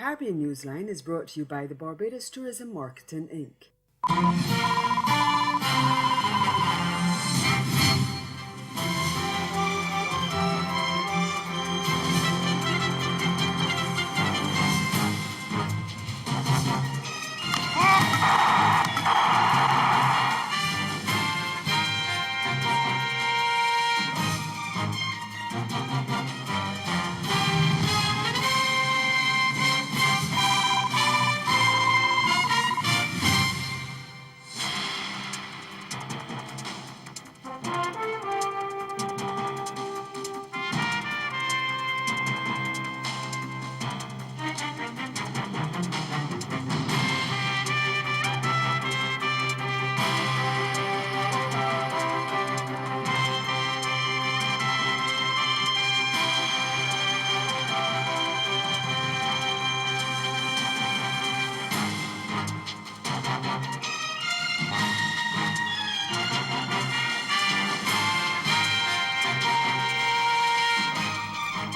Caribbean Newsline is brought to you by the Barbados Tourism Marketing Inc.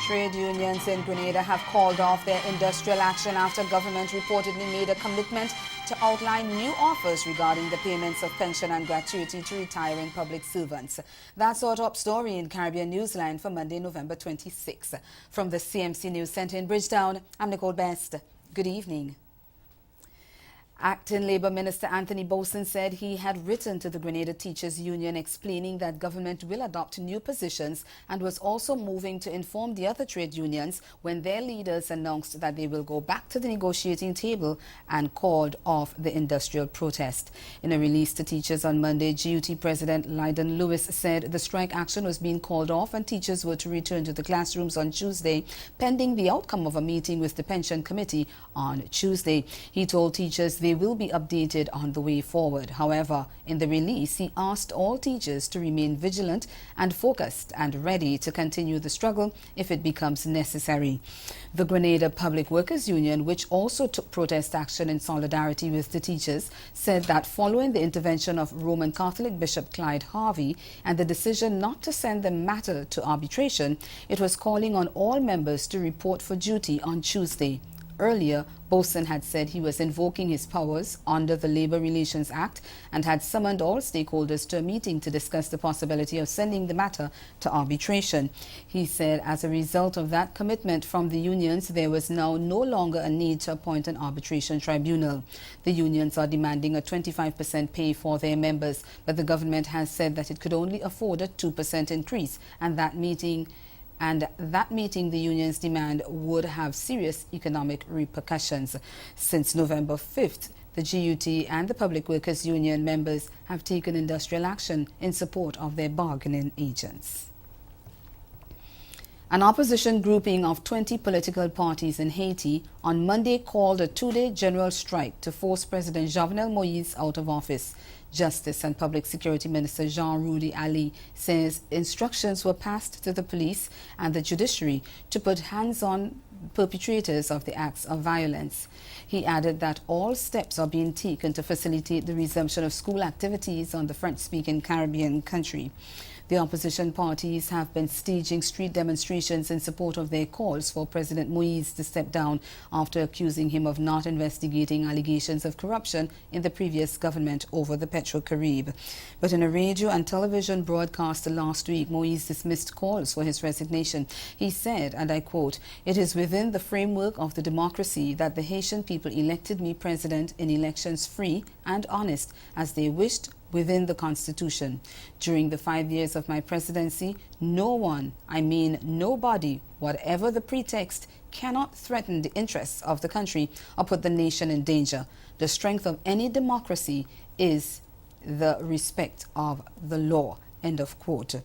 Trade unions in Grenada have called off their industrial action after government reportedly made a commitment to outline new offers regarding the payments of pension and gratuity to retiring public servants. That's our top story in Caribbean Newsline for Monday, November 26. From the CMC News Centre in Bridgetown, I'm Nicole Best. Good evening. Acting Labour Minister Anthony Boson said he had written to the Grenada Teachers Union explaining that government will adopt new positions and was also moving to inform the other trade unions when their leaders announced that they will go back to the negotiating table and called off the industrial protest. In a release to teachers on Monday, GUT President Lydon Lewis said the strike action was being called off and teachers were to return to the classrooms on Tuesday, pending the outcome of a meeting with the Pension Committee on Tuesday. He told teachers they will be updated on the way forward. However, in the release, he asked all teachers to remain vigilant and focused and ready to continue the struggle if it becomes necessary. The Grenada Public Workers Union, which also took protest action in solidarity with the teachers, said that following the intervention of Roman Catholic Bishop Clyde Harvey and the decision not to send the matter to arbitration, it was calling on all members to report for duty on Tuesday. Earlier, Boson had said he was invoking his powers under the Labour Relations Act and had summoned all stakeholders to a meeting to discuss the possibility of sending the matter to arbitration. He said as a result of that commitment from the unions, there was now no longer a need to appoint an arbitration tribunal. The unions are demanding a 25% pay for their members, but the government has said that it could only afford a 2% increase, and that meeting the union's demand would have serious economic repercussions. Since November 5th, the GUT and the Public Workers Union members have taken industrial action in support of their bargaining agents. An opposition grouping of 20 political parties in Haiti on Monday called a two-day general strike to force President Jovenel Moïse out of office. Justice and Public Security Minister Jean-Rudy Ali says instructions were passed to the police and the judiciary to put hands on perpetrators of the acts of violence. He added that all steps are being taken to facilitate the resumption of school activities on the French-speaking Caribbean country. The opposition parties have been staging street demonstrations in support of their calls for President Moïse to step down after accusing him of not investigating allegations of corruption in the previous government over the Petro-Carib. But in a radio and television broadcast last week, Moïse dismissed calls for his resignation. He said, and I quote, "It is within the framework of the democracy that the Haitian people elected me president in elections free and honest as they wished within the Constitution. During the 5 years of my presidency, no one, I mean nobody, whatever the pretext, cannot threaten the interests of the country or put the nation in danger. The strength of any democracy is the respect of the law." End of quote.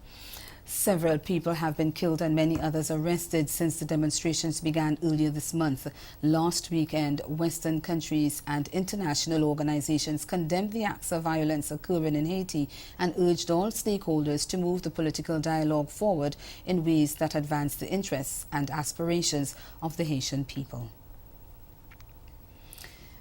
Several people have been killed and many others arrested since the demonstrations began earlier this month. Last weekend, Western countries and international organizations condemned the acts of violence occurring in Haiti and urged all stakeholders to move the political dialogue forward in ways that advance the interests and aspirations of the Haitian people.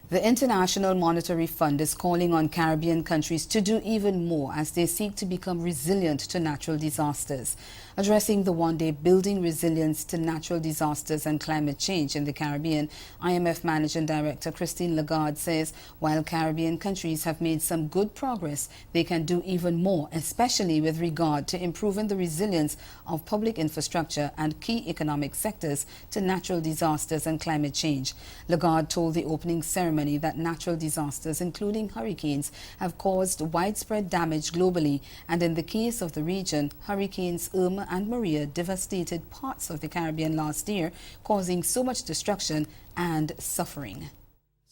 The International Monetary Fund is calling on Caribbean countries to do even more as they seek to become resilient to natural disasters. Addressing the one-day Building Resilience to Natural Disasters and Climate Change in the Caribbean, IMF Managing Director Christine Lagarde says while Caribbean countries have made some good progress, they can do even more, especially with regard to improving the resilience of public infrastructure and key economic sectors to natural disasters and climate change. Lagarde told the opening ceremony that natural disasters, including hurricanes, have caused widespread damage globally, and in the case of the region, Hurricanes Irma and Maria devastated parts of the Caribbean last year, causing so much destruction and suffering.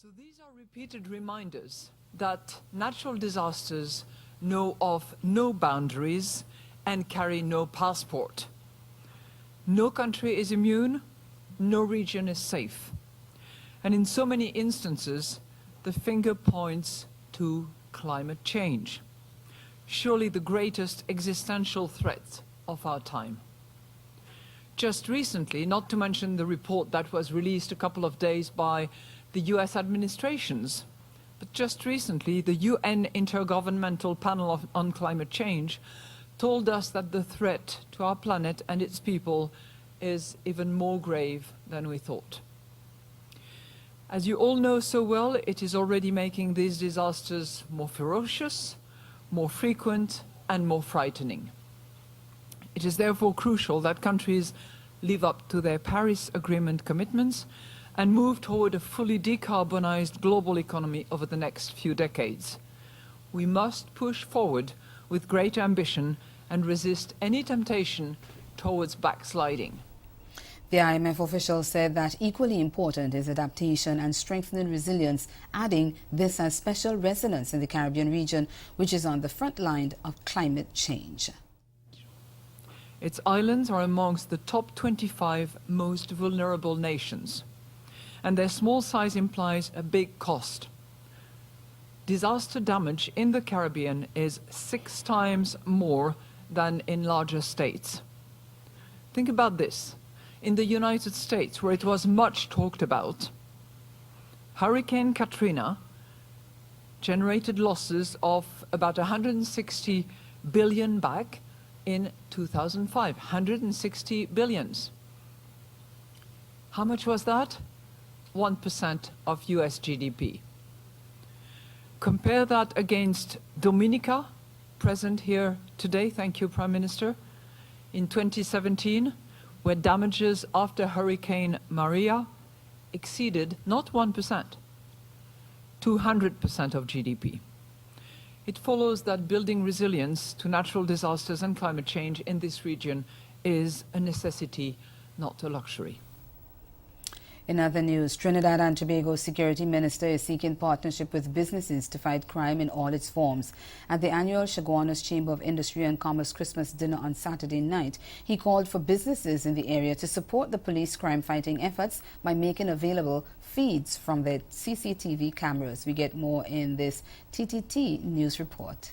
So these are repeated reminders that natural disasters know of no boundaries and carry no passport. No country is immune, no region is safe. And in so many instances, the finger points to climate change, surely the greatest existential threat of our time. Just recently, not to mention the report that was released a couple of days by the US administrations, but just recently, the UN Intergovernmental Panel on Climate Change told us that the threat to our planet and its people is even more grave than we thought. As you all know so well, it is already making these disasters more ferocious, more frequent, and more frightening. It is therefore crucial that countries live up to their Paris Agreement commitments and move toward a fully decarbonized global economy over the next few decades. We must push forward with great ambition and resist any temptation towards backsliding. The IMF official said that equally important is adaptation and strengthening resilience, adding this has special resonance in the Caribbean region, which is on the front line of climate change. Its islands are amongst the top 25 most vulnerable nations, and their small size implies a big cost. Disaster damage in the Caribbean is 6 times more than in larger states. Think about this. In the United States, where it was much talked about, Hurricane Katrina generated losses of about 160 billion back in 2005, 160 billions. How much was that? 1% of US GDP. Compare that against Dominica, present here today, thank you, Prime Minister, in 2017, where damages after Hurricane Maria exceeded not 1%, 200% of GDP. It follows that building resilience to natural disasters and climate change in this region is a necessity, not a luxury. In other news, Trinidad and Tobago Security Minister is seeking partnership with businesses to fight crime in all its forms. At the annual Chaguanas Chamber of Industry and Commerce Christmas dinner on Saturday night, he called for businesses in the area to support the police crime-fighting efforts by making available feeds from their CCTV cameras. We get more in this TTT news report.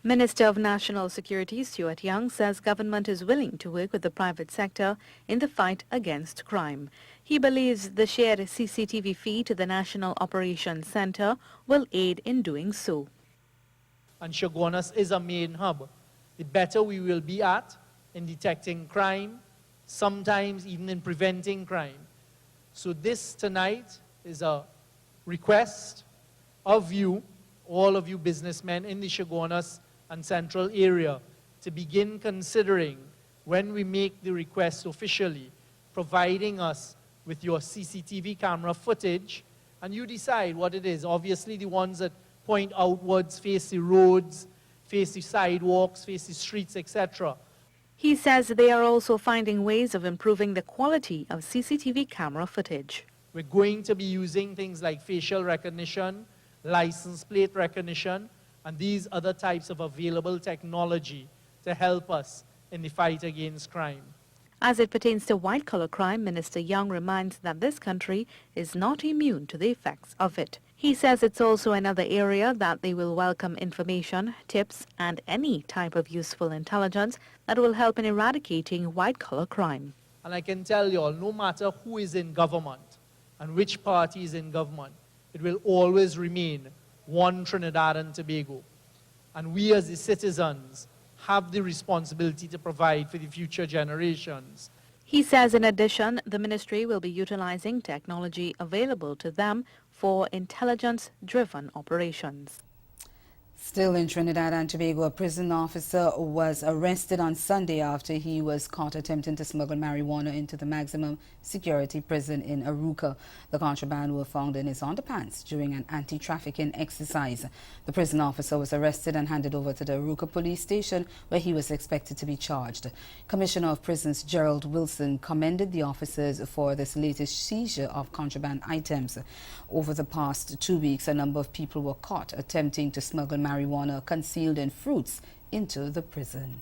Minister of National Security Stuart Young says government is willing to work with the private sector in the fight against crime. He believes the shared CCTV feed to the National Operations Centre will aid in doing so. And Chaguanas is a main hub. The better we will be at in detecting crime, sometimes even in preventing crime. So this tonight is a request of you, all of you businessmen in the Chaguanas and Central area, to begin considering, when we make the request officially, providing us with your CCTV camera footage, and you decide what it is. Obviously, the ones that point outwards, face the roads, face the sidewalks, face the streets, etc. He says they are also finding ways of improving the quality of CCTV camera footage. We're going to be using things like facial recognition, license plate recognition, and these other types of available technology to help us in the fight against crime. As it pertains to white-collar crime, Minister Young reminds that this country is not immune to the effects of it. He says it's also another area that they will welcome information, tips, and any type of useful intelligence that will help in eradicating white-collar crime. And I can tell you all, no matter who is in government and which party is in government, it will always remain one Trinidad and Tobago. And we as the citizens have the responsibility to provide for the future generations. He says in addition, the ministry will be utilizing technology available to them for intelligence-driven operations. Still in Trinidad and Tobago, a prison officer was arrested on Sunday after he was caught attempting to smuggle marijuana into the maximum security prison in Aruca. The contraband were found in his underpants during an anti-trafficking exercise. The prison officer was arrested and handed over to the Aruca police station, where he was expected to be charged. Commissioner of Prisons Gerald Wilson commended the officers for this latest seizure of contraband items. Over the past 2 weeks, a number of people were caught attempting to smuggle marijuana concealed in fruits into the prison.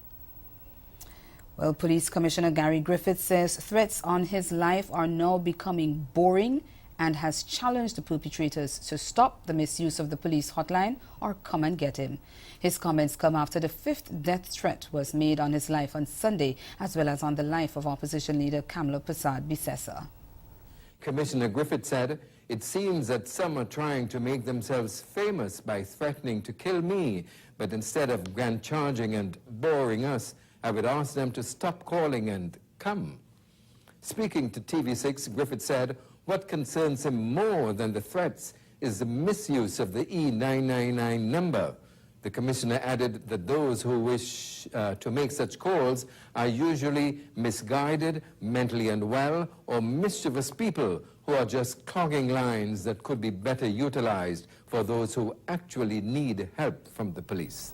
Well, Police Commissioner Gary Griffith says threats on his life are now becoming boring and has challenged the perpetrators to stop the misuse of the police hotline or come and get him. His comments come after the 5th death threat was made on his life on Sunday, as well as on the life of opposition leader Kamla Prasad Bisesa. Commissioner Griffith said, "It seems that some are trying to make themselves famous by threatening to kill me, but instead of grand charging and boring us, I would ask them to stop calling and come." Speaking to TV6, Griffith said, "What concerns him more than the threats is the misuse of the E999 number." The commissioner added that those who wish to make such calls are usually misguided, mentally unwell, or mischievous people who are just clogging lines that could be better utilized for those who actually need help from the police.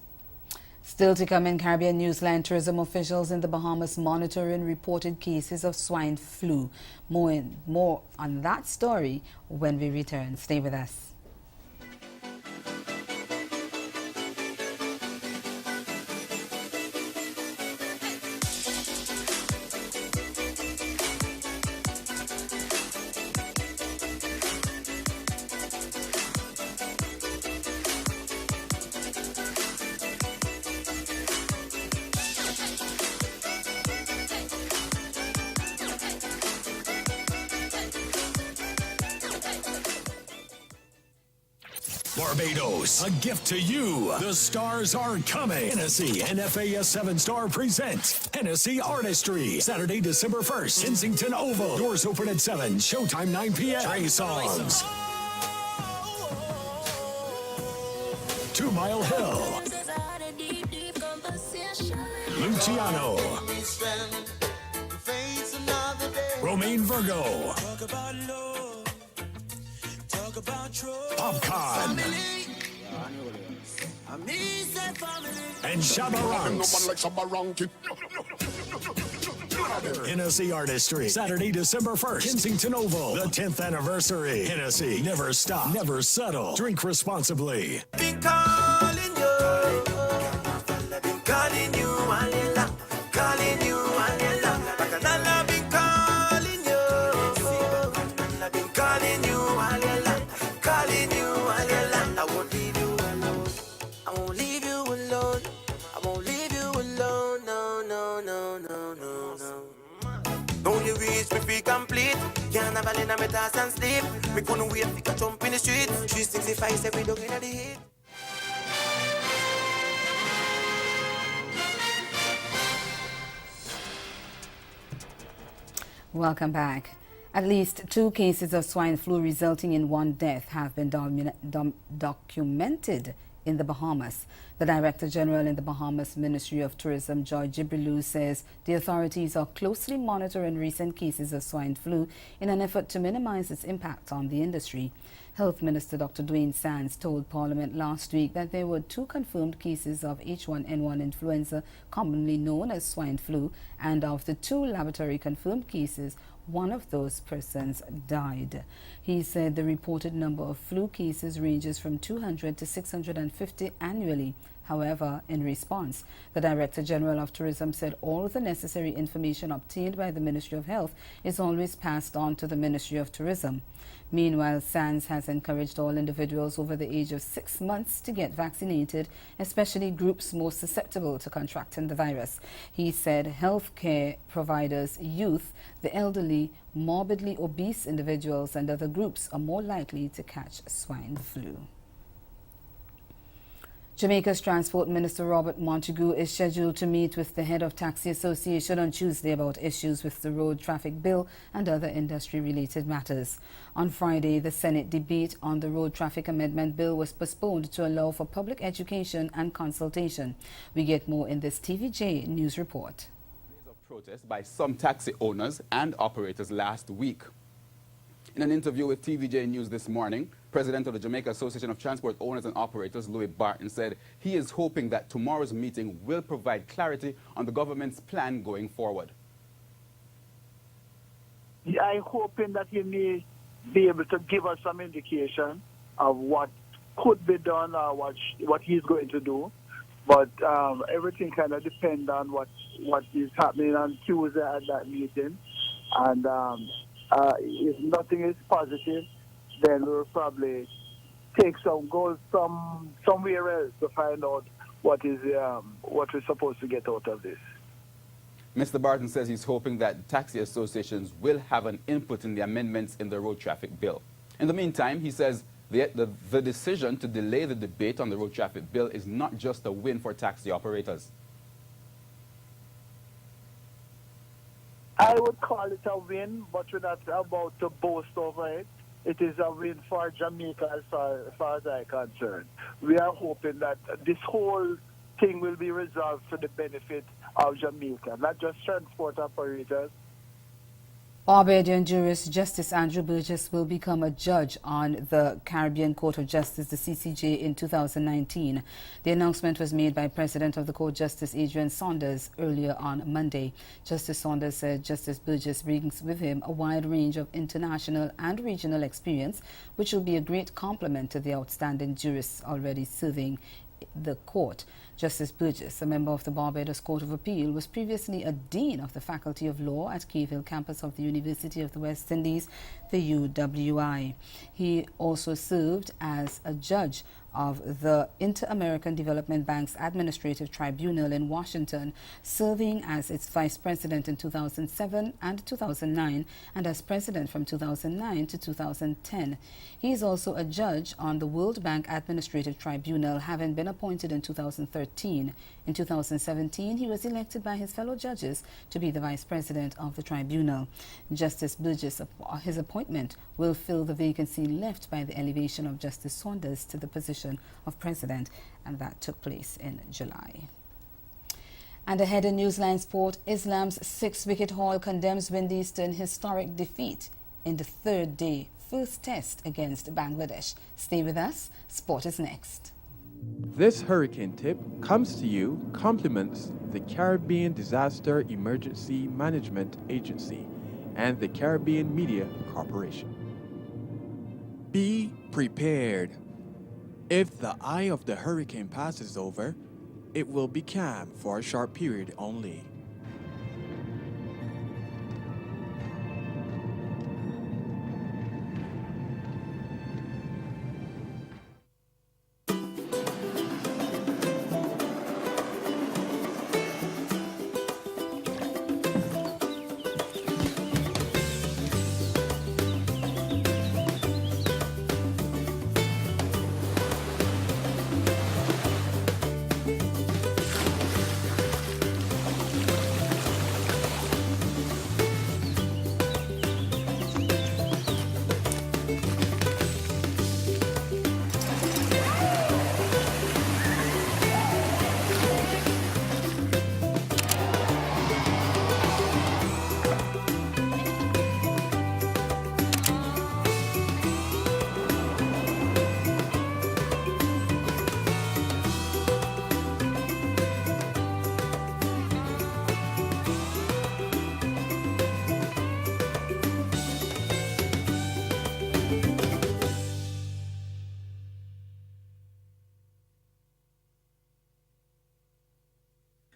Still to come in Caribbean Newsline, tourism officials in the Bahamas monitoring reported cases of swine flu. More on that story when we return. Stay with us. Barbados, a gift to you. The stars are coming. Hennessy and FAS 7-Star presents Hennessy Artistry. Saturday, December 1st, Kensington Oval. Doors open at 7, showtime 9 p.m. Trey songs. 2 Mile Hill. Luciano. Romaine Virgo. Popcorn. And Shabba Ranks. Hennessy Artistry. Saturday, December 1st. Kensington Oval. The 10th anniversary. Hennessy. Never stop. Never settle. Drink responsibly. Been calling you. Been calling you. Calling you. Bacchanal, been calling you. Been calling you. Calling you. I won't leave you alone. I won't leave you alone. I won't leave you alone. No, no, no, no, no, no. Don't you reach me free complete? Can't have a lane of toss and sleep. We couldn't wait to catch jump in the street. 365 say we don't get the heat. Welcome back. At least 2 cases of swine flu resulting in 1 death have been documented in the Bahamas. The Director General in the Bahamas Ministry of Tourism, Joy Jibrilu, says the authorities are closely monitoring recent cases of swine flu in an effort to minimize its impact on the industry. Health Minister Dr. Dwayne Sands told Parliament last week that there were 2 confirmed cases of H1N1 influenza, commonly known as swine flu, and of the 2 laboratory confirmed cases, 1 of those persons died. He said the reported number of flu cases ranges from 200 to 650 annually. However, in response, the Director General of Tourism said all the necessary information obtained by the Ministry of Health is always passed on to the Ministry of Tourism. Meanwhile, SANS has encouraged all individuals over the age of 6 months to get vaccinated, especially groups most susceptible to contracting the virus. He said healthcare providers, youth, the elderly, morbidly obese individuals and other groups are more likely to catch swine flu. Jamaica's Transport Minister Robert Montague is scheduled to meet with the head of Taxi Association on Tuesday about issues with the road traffic bill and other industry-related matters. On Friday, the Senate debate on the road traffic amendment bill was postponed to allow for public education and consultation. We get more in this TVJ News report. Of protest by some taxi owners and operators last week. In an interview with TVJ News this morning, President of the Jamaica Association of Transport Owners and Operators, Louis Barton, said he is hoping that tomorrow's meeting will provide clarity on the government's plan going forward. I'm hoping that he may be able to give us some indication of what could be done or what he's going to do. But everything kind of depends on what is happening on Tuesday at that meeting. And if nothing is positive, then we'll probably take some goals from somewhere else to find out what we're supposed to get out of this. Mr. Barton says he's hoping that taxi associations will have an input in the amendments in the road traffic bill. In the meantime, he says the decision to delay the debate on the road traffic bill is not just a win for taxi operators. I would call it a win, but we're not about to boast over it. It is a win for Jamaica as far as I'm concerned. We are hoping that this whole thing will be resolved for the benefit of Jamaica, not just transport operators. Barbadian jurist Justice Andrew Burgess will become a judge on the Caribbean Court of Justice, the CCJ, in 2019. The announcement was made by President of the Court, Justice Adrian Saunders, earlier on Monday. Justice Saunders said Justice Burgess brings with him a wide range of international and regional experience, which will be a great complement to the outstanding jurists already serving the court. Justice Burgess, a member of the Barbados Court of Appeal, was previously a Dean of the Faculty of Law at Cave Hill campus of the University of the West Indies, the UWI. He also served as a judge of the Inter-American Development Bank's Administrative Tribunal in Washington, serving as its vice president in 2007 and 2009 and as president from 2009 to 2010. He is also a judge on the World Bank Administrative Tribunal, having been appointed in 2013. In 2017, he was elected by his fellow judges to be the vice president of the tribunal. Justice Burgess, his appointment will fill the vacancy left by the elevation of Justice Saunders to the position of president, and that took place in July. And ahead in Newsline Sport, Islam's 6-wicket haul condemns Windies to an historic defeat in the third day first test against Bangladesh. Stay with us. Sport is next. This hurricane tip comes to you compliments the Caribbean Disaster Emergency Management Agency and the Caribbean Media Corporation. Be prepared. If the eye of the hurricane passes over, it will be calm for a short period only.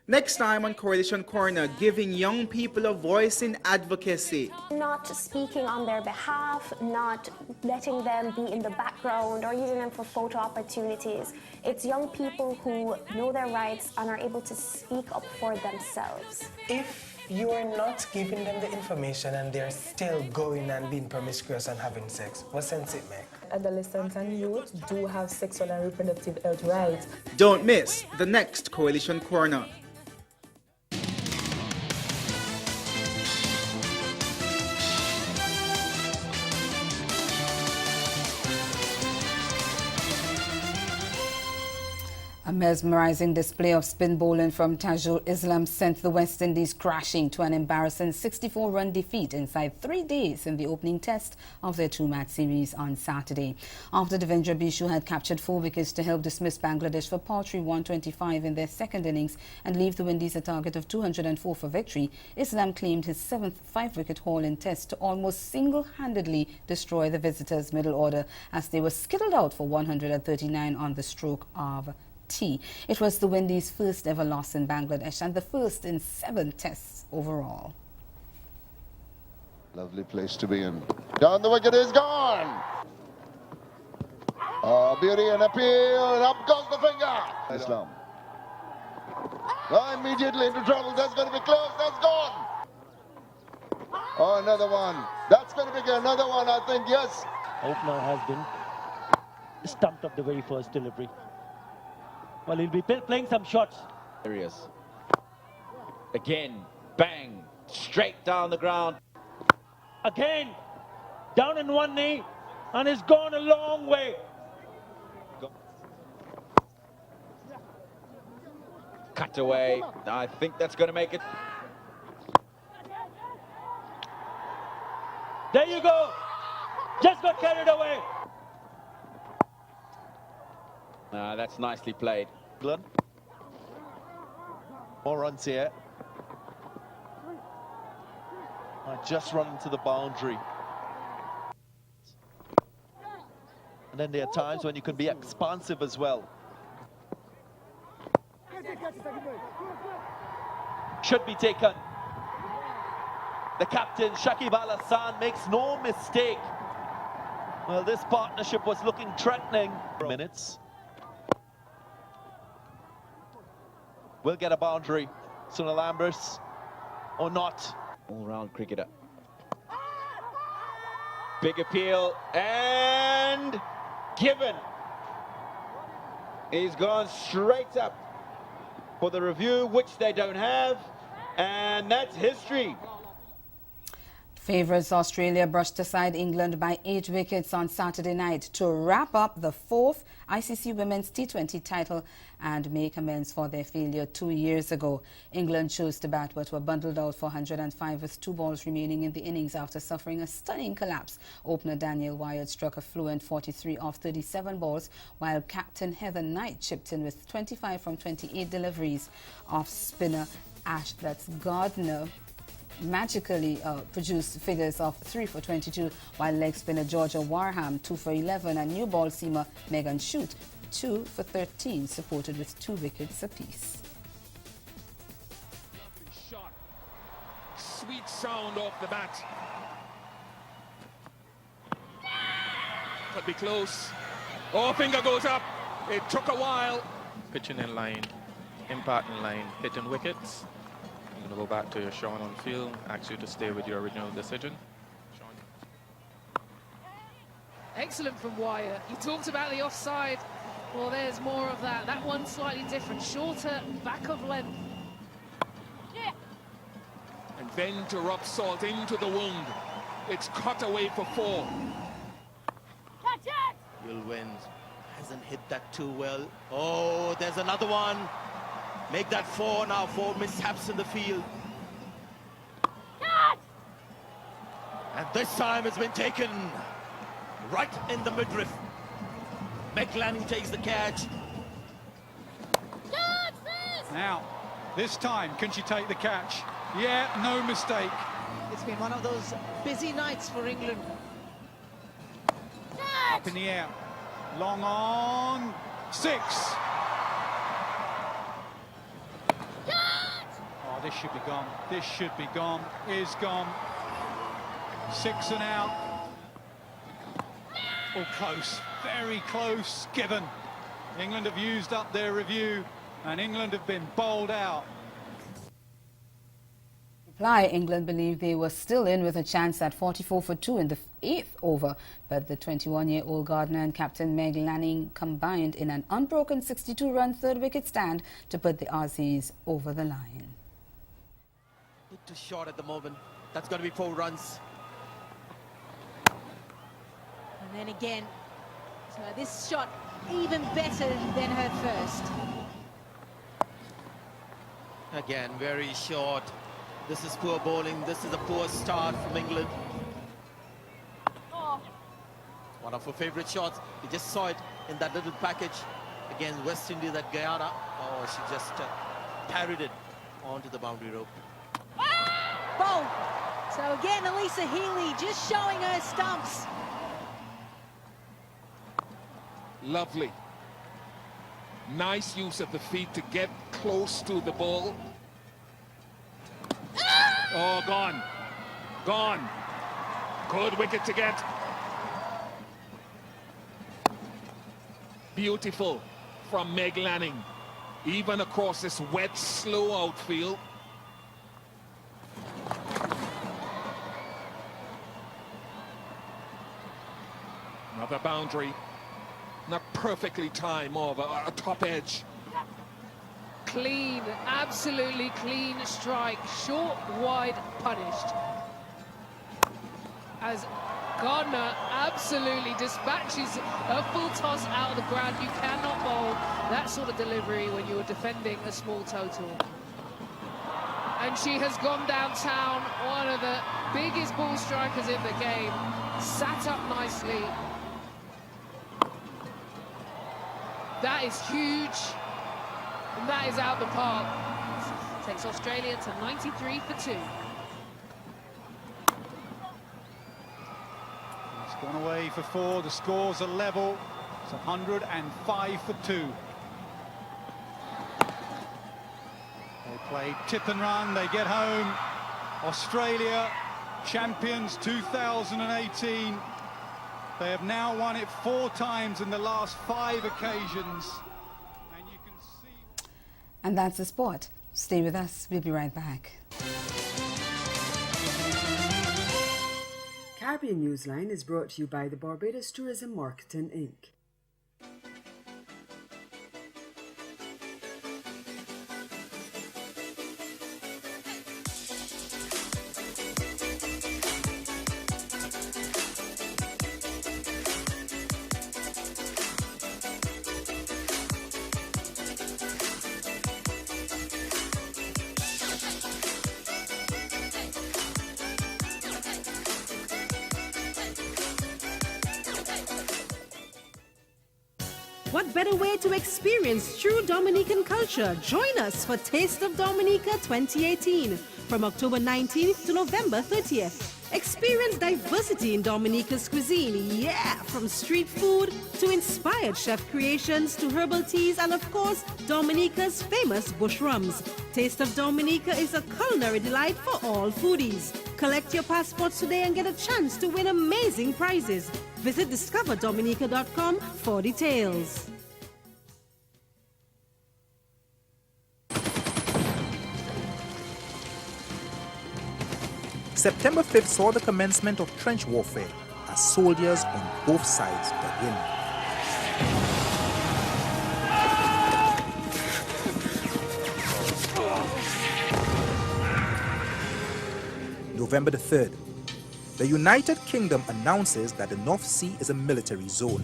Next time on Coalition Corner, giving young people a voice in advocacy. Not speaking on their behalf, not letting them be in the background or using them for photo opportunities. It's young people who know their rights and are able to speak up for themselves. If you are not giving them the information and they're still going and being promiscuous and having sex, what sense it make? Adolescents and youth do have sexual and reproductive health rights. Don't miss the next Coalition Corner. A mesmerizing display of spin bowling from Tajul Islam sent the West Indies crashing to an embarrassing 64-run defeat inside 3 days in the opening test of their two-match series on Saturday. After Devendra Bishu had captured 4 wickets to help dismiss Bangladesh for paltry 125 in their second innings and leave the Windies a target of 204 for victory, Islam claimed his 7th 5-wicket haul in test to almost single-handedly destroy the visitors' middle order as they were skittled out for 139 on the stroke of T. It was the Windies' first ever loss in Bangladesh and the first in 7 tests overall. Lovely place to be in. Down the wicket is gone. Oh, beauty and appeal. Up goes the finger. Islam. Oh, immediately into trouble. That's going to be close. That's gone. Oh, another one. That's going to be another one, I think. Yes. Opener has been stumped of the very first delivery. Well, he'll be playing some shots. Areas. Again, bang, straight down the ground. Again, down in one knee, and it's gone a long way. Cut away. I think that's going to make it. There you go. Just got carried away. That's nicely played. England. More runs here. Just run into the boundary. And then there are times when you can be expansive as well. Should be taken. The captain, Shakib Al Hassan, makes no mistake. Well, this partnership was looking threatening. Minutes. Will get a boundary. Sunil Ambrose, or not. All-round cricketer. Big appeal, and given. He's gone straight up for the review, which they don't have, and that's history. Favourites Australia brushed aside England by 8 wickets on Saturday night to wrap up the 4th ICC Women's T20 title and make amends for their failure 2 years ago. England chose to bat but were bundled out for 105 with 2 balls remaining in the innings after suffering a stunning collapse. Opener Daniel Wyatt struck a fluent 43 off 37 balls, while captain Heather Knight chipped in with 25 from 28 deliveries. Off spinner Gardner magically produced figures of 3 for 22, while leg spinner Georgia Warham 2 for 11 and new ball seamer Megan Shute 2 for 13, supported with 2 wickets apiece. Shot. Sweet sound off the bat. Could be close. Oh, finger goes up. It took a while. Pitching in line, imparting line, hitting wickets. I'm going to go back to your Sean on field, ask you to stay with your original decision. Sean. Excellent from Wyatt. You talked about the offside. Well, there's more of that. That one's slightly different. Shorter, back of length. Yeah. And then to rub salt into the wound. It's cut away for 4. Catch it! Will wins. Hasn't hit that too well. Oh, there's another one. Make that 4 now, 4 mishaps in the field. Catch! And this time it's been taken right in the midriff. McLanning takes the catch. Now, this time, can she take the catch? Yeah, no mistake. It's been one of those busy nights for England. Catch! Up in the air. Long on. 6. Catch! this should be gone. This should be gone. Is gone. 6 and out. Oh, close. Very close. Given. England have used up their review, and England have been bowled out. England believed they were still in with a chance at 44 for 2 in the 8th over, but the 21-year-old Gardner and captain Meg Lanning combined in an unbroken 62-run third-wicket stand to put the Aussies over the line. Too short at the moment. That's going to be 4 runs. And then again, so this shot even better than her first. Again, very short. This is poor bowling. This is a poor start from England. One of her favorite shots. We just saw it in that little package against West Indies at Guyana. Oh, she just parried it onto the boundary rope. Bowl. So again, Elisa Healy just showing her stumps. Lovely. Nice use of the feet to get close to the ball. Oh, gone. Gone. Good wicket to get. Beautiful from Meg Lanning. Even across this wet, slow outfield. Another boundary. Not perfectly timed, more of a top edge. Clean, absolutely clean strike. Short, wide, punished. As Gardner absolutely dispatches a full toss out of the ground. You cannot bowl that sort of delivery when you are defending a small total. And she has gone downtown, one of the biggest ball strikers in the game. Sat up nicely. That is huge. And that is out the park. Takes Australia to 93 for 2. It's gone away for 4. The scores are level. It's 105 for 2. They play tip and run. They get home. Australia, champions 2018. They have now won it 4 times in the last 5 occasions. And that's the sport. Stay with us. We'll be right back. Caribbean Newsline is brought to you by the Barbados Tourism Marketing, Inc. What better way to experience true Dominican culture? Join us for Taste of Dominica 2018 from October 19th to November 30th. Experience diversity in Dominica's cuisine, yeah! From street food to inspired chef creations to herbal teas and, of course, Dominica's famous bush rums. Taste of Dominica is a culinary delight for all foodies. Collect your passports today and get a chance to win amazing prizes. Visit discoverdominica.com for details. September 5th saw the commencement of trench warfare as soldiers on both sides dug in. November the 3rd, the United Kingdom announces that the North Sea is a military zone,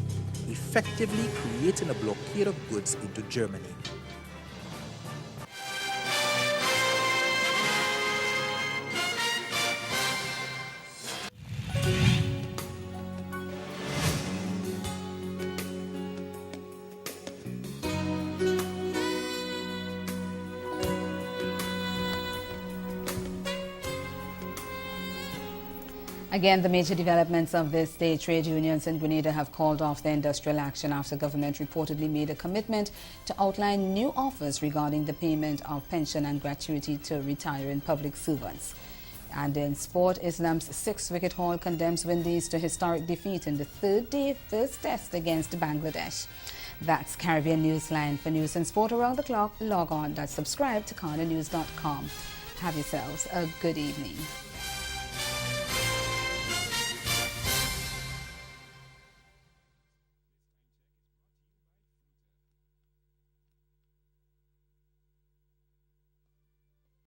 effectively creating a blockade of goods into Germany. Again, the major developments of this day, trade unions in Grenada have called off their industrial action after government reportedly made a commitment to outline new offers regarding the payment of pension and gratuity to retiring public servants. And in sport, Islam's 6-wicket haul condemns Windies to historic defeat in the third-day first test against Bangladesh. That's Caribbean Newsline. For news and sport around the clock, log on and subscribe to CarnaNews.com. Have yourselves a good evening.